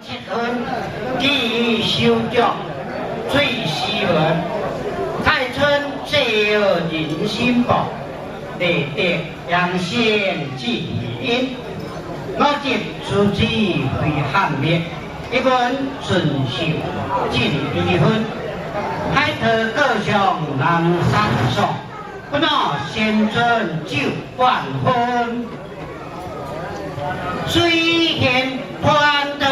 结婚第修教最喜闻，太春借人心宝，立德阳先至因。我接主旨为汉灭，一本顺受尽离婚，海特各项人上送，不恼先尊就万婚，虽贤欢德。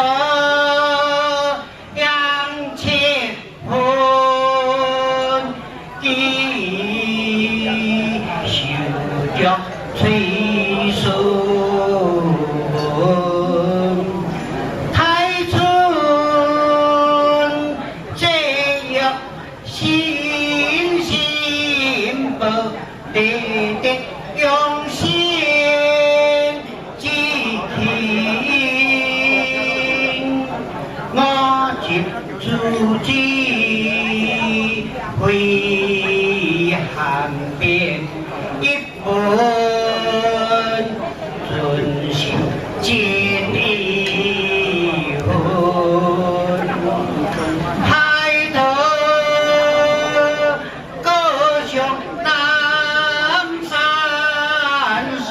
吹笙，太春这样心心不离的用心记听，我接主旨回汉边。 一本遵行见离婚，海头歌雄南山上，